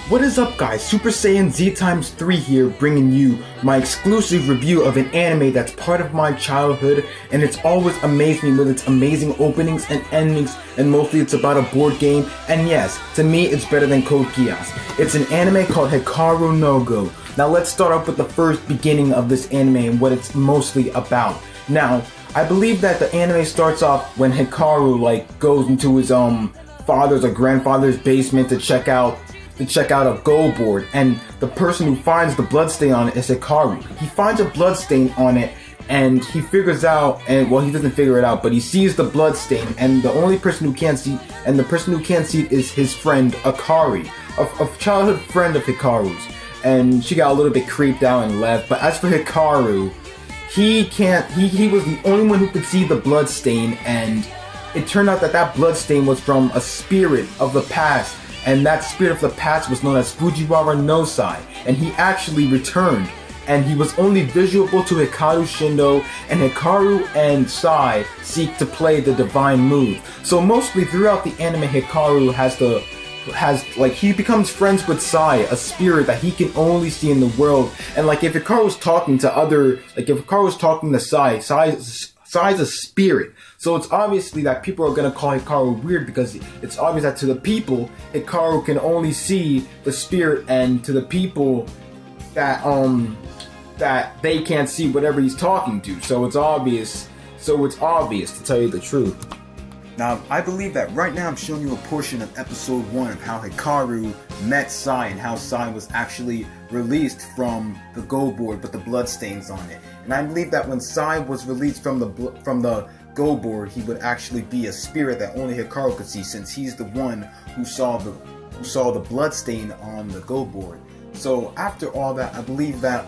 What is up guys, Super Saiyan Z times 3 here, bringing you my exclusive review of an anime that's part of my childhood, and it's always amazed me with its amazing openings and endings, and mostly it's about a board game, and yes, to me it's better than Code Geass. It's an anime called Hikaru no Go. Now let's start off with the first beginning of this anime and what it's mostly about. Now, I believe that the anime starts off when Hikaru goes into his father's or grandfather's basement to check out a Go board, and the person who finds the bloodstain on it is Hikaru. He finds a bloodstain on it, and he figures out, and well, he doesn't figure it out, but he sees the bloodstain, and the only person who can't see, and the person who can't see it is his friend Akari, a childhood friend of Hikaru's, and she got a little bit creeped out and left. But as for Hikaru, he was the only one who could see the bloodstain, and it turned out that that bloodstain was from a spirit of the past. And that spirit of the past was known as Fujiwara no Sai, and he actually returned, and he was only visuable to Hikaru Shindo, and Hikaru and Sai seek to play the divine move. So mostly throughout the anime, Hikaru he becomes friends with Sai, a spirit that he can only see in the world. And if Hikaru's talking to Sai, Sai's a spirit. So it's obviously that people are gonna call Hikaru weird, because it's obvious that to the people, Hikaru can only see the spirit, and to the people that they can't see whatever he's talking to. So it's obvious to tell you the truth. Now, I believe that right now I'm showing you a portion of episode 1 of how Hikaru met Sai and how Sai was actually released from the Go board with the bloodstains on it. And I believe that when Sai was released from the Go board, he would actually be a spirit that only Hikaru could see, since he's the one who saw the bloodstain on the Go board. So after all that, I believe that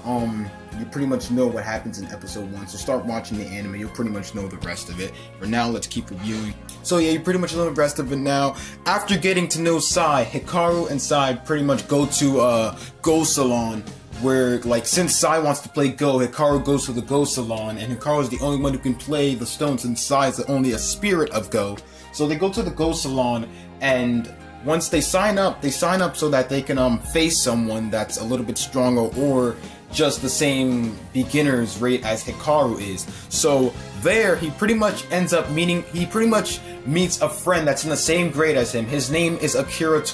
you pretty much know what happens in episode 1, so start watching the anime, you'll pretty much know the rest of it. For now, let's keep reviewing. So yeah, you pretty much know the rest of it now. After getting to know Sai, Hikaru and Sai pretty much go to a Go salon, where since Sai wants to play Go, Hikaru goes to the Go salon, and Hikaru is the only one who can play the stones, and Sai is only a spirit of Go. So they go to the Go salon, and once they sign up so that they can face someone that's a little bit stronger or just the same beginner's rate as Hikaru is. So there, he pretty much meets a friend that's in the same grade as him. His name is Akira.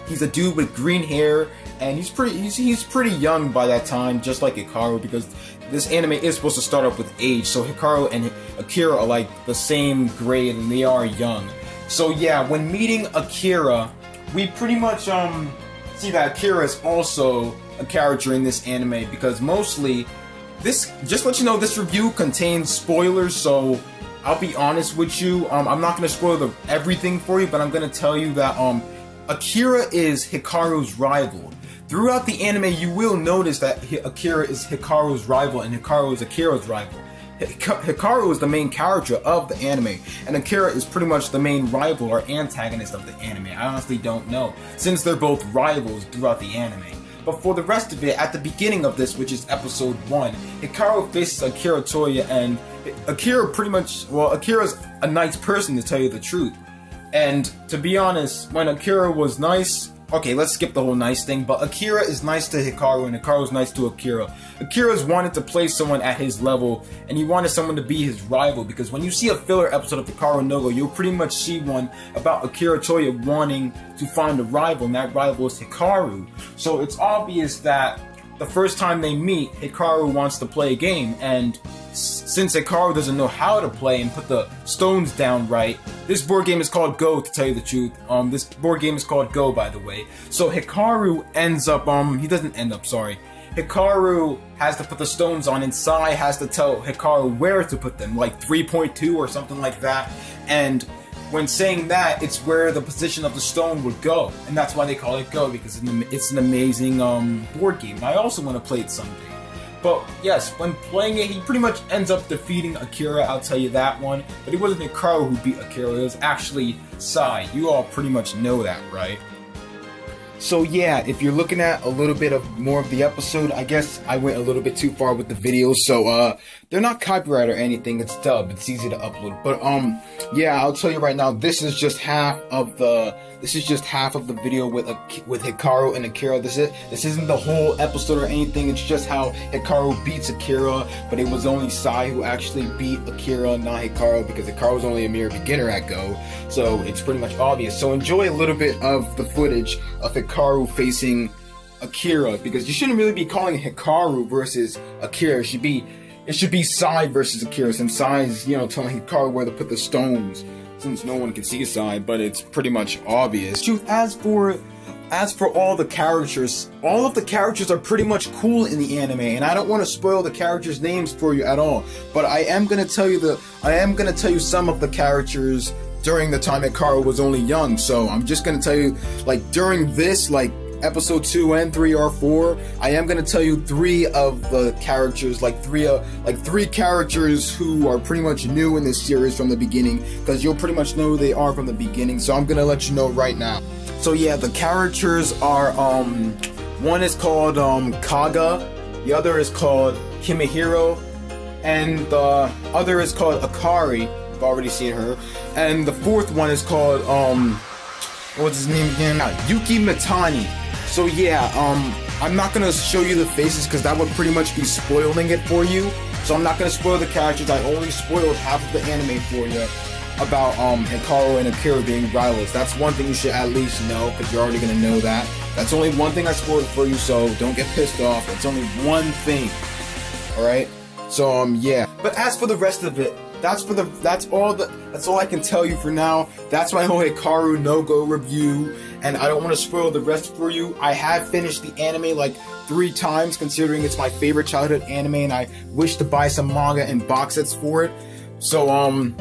He's a dude with green hair, and he's pretty young by that time, just like Hikaru, because this anime is supposed to start off with age. So Hikaru and Akira are the same grade, and they are young. So yeah, when meeting Akira, we pretty much see that Akira is also a character in this anime, because mostly just to let you know, this review contains spoilers, so I'll be honest with you. I'm not gonna spoil everything for you, but I'm gonna tell you that Akira is Hikaru's rival. Throughout the anime, you will notice that Akira is Hikaru's rival and Hikaru is Akira's rival. Hikaru is the main character of the anime, and Akira is pretty much the main rival or antagonist of the anime. I honestly don't know, since they're both rivals throughout the anime. But for the rest of it, at the beginning of this, which is episode 1, Hikaru faces Akira, and Akira's a nice person, to tell you the truth. And to be honest, when Akira was nice, okay, let's skip the whole nice thing, but Akira is nice to Hikaru, and Hikaru's nice to Akira. Akira's wanted to play someone at his level, and he wanted someone to be his rival, because when you see a filler episode of Hikaru no Go, you'll pretty much see one about Akira wanting to find a rival, and that rival is Hikaru. So it's obvious that the first time they meet, Hikaru wants to play a game, and since Hikaru doesn't know how to play and put the stones down right, this board game is called Go, to tell you the truth. This board game is called Go, by the way. So Hikaru Hikaru has to put the stones on, and Sai has to tell Hikaru where to put them, 3.2 or something like that. And when saying that, it's where the position of the stone would go, and that's why they call it Go, because it's an amazing board game. I also want to play it someday. But yes, when playing it, he pretty much ends up defeating Akira, I'll tell you that one. But it wasn't Hikaru who beat Akira, it was actually Sai. You all pretty much know that, right? So yeah, if you're looking at a little bit of more of the episode, I guess I went a little bit too far with the videos. So they're not copyright or anything. It's dubbed. It's easy to upload. But yeah, I'll tell you right now, this is just half of the video with Hikaru and Akira. This isn't the whole episode or anything. It's just how Hikaru beats Akira, but it was only Sai who actually beat Akira, not Hikaru, because Hikaru was only a mere beginner at Go. So it's pretty much obvious. So enjoy a little bit of the footage of Hikaru facing Akira, because you shouldn't really be calling it Hikaru versus Akira. It should be Sai versus Akira, since Sai's, you know, telling Hikaru where to put the stones, since no one can see Sai, but it's pretty much obvious. As for all the characters, all of the characters are pretty much cool in the anime, and I don't want to spoil the characters' names for you at all, but I am gonna tell you some of the characters during the time Hikaru was only young. So I'm just gonna tell you, like, during this, like, episode 2 and 3 or 4, I am gonna tell you 3 of the characters, like three characters who are pretty much new in this series from the beginning, because you'll pretty much know who they are from the beginning. So I'm gonna let you know right now. So yeah, the characters are one is called Kaga, the other is called Kimihiro, and the other is called Akari. I've already seen her, and the fourth one is called what's his name again? Yuki Mitani. So yeah, I'm not gonna show you the faces because that would pretty much be spoiling it for you. So I'm not gonna spoil the characters. I only spoiled half of the anime for you about Hikaru and Akira being rivals. That's one thing you should at least know, because you're already gonna know that. That's only one thing I spoiled for you, so don't get pissed off. It's only one thing. Alright? So yeah. But as for the rest of it, that's all I can tell you for now. That's my whole Hikaru no-go review, and I don't want to spoil the rest for you. I have finished the anime like 3 times, considering it's my favorite childhood anime, and I wish to buy some manga and box sets for it. So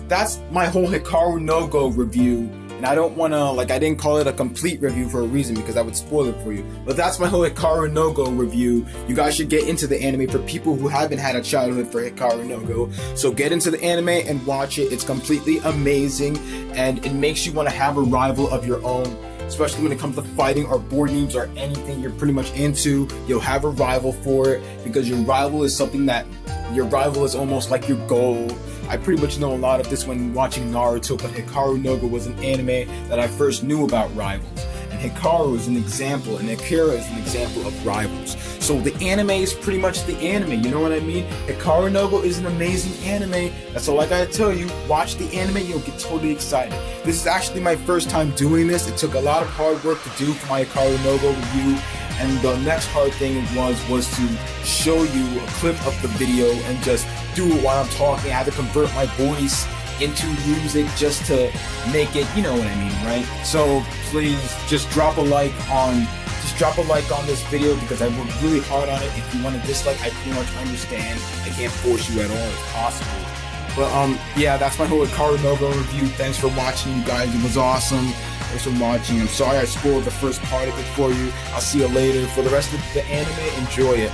that's my whole Hikaru no-go review. And I don't want to, like, I didn't call it a complete review for a reason, because I would spoil it for you. But that's my whole Hikaru no-go review. You guys should get into the anime for people who haven't had a childhood for Hikaru no-go. So get into the anime and watch it. It's completely amazing, and it makes you want to have a rival of your own. Especially when it comes to fighting or board games or anything you're pretty much into. You'll have a rival for it, because your rival is almost like your goal. I pretty much know a lot of this when watching Naruto, but Hikaru no Go was an anime that I first knew about rivals. And Hikaru is an example, and Akira is an example of rivals. So the anime is pretty much the anime, you know what I mean? Hikaru no Go is an amazing anime. That's all I gotta tell you. Watch the anime, you'll get totally excited. This is actually my first time doing this. It took a lot of hard work to do for my Hikaru no Go review. And the next hard thing was to show you a clip of the video and just do it while I'm talking. I had to convert my voice into music just to make it, you know what I mean, right? So please just drop a like on this video, because I worked really hard on it. If you want to dislike, I pretty much understand. I can't force you at all. It's possible. But yeah, that's my whole Hikaru no Go review. Thanks for watching, you guys. It was awesome. Thanks for watching. I'm sorry I spoiled the first part of it for you. I'll see you later. For the rest of the anime, enjoy it.